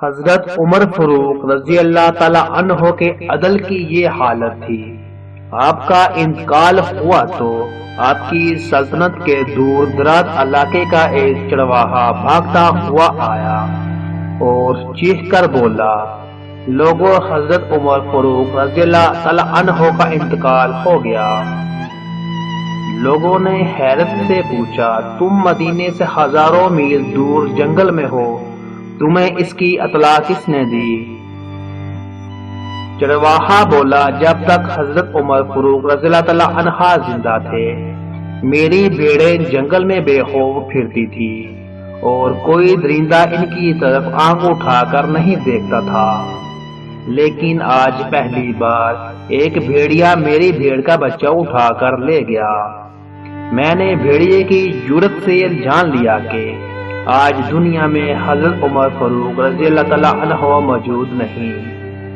حضرت عمر فاروق رضی اللہ تعالی عنہ کے عدل کی یہ حالت تھی۔ آپ کا انتقال ہوا تو آپ کی سلطنت کے دور دراز علاقے کا ایک چرواہا بھاگتا ہوا آیا اور چیخ کر بولا، لوگوں، حضرت عمر فاروق رضی اللہ تعالی عنہ کا انتقال ہو گیا۔ لوگوں نے حیرت سے پوچھا، تم مدینے سے ہزاروں میل دور جنگل میں ہو، تمہیں اس کی اطلاع کس نے دی؟ چرواہا بولا، جب تک حضرت عمر فاروق رضی اللہ تعالی عنہ زندہ تھے میری بھیڑیں جنگل میں بے خوف پھرتی تھی اور کوئی درندہ ان کی طرف آنکھ اٹھا کر نہیں دیکھتا تھا، لیکن آج پہلی بار ایک بھیڑیا میری بھیڑ کا بچہ اٹھا کر لے گیا۔ میں نے بھیڑیے کی جرأت سے جان لیا کہ آج دنیا میں حضرت عمر فاروق رضی اللہ تعالی عنہ موجود نہیں۔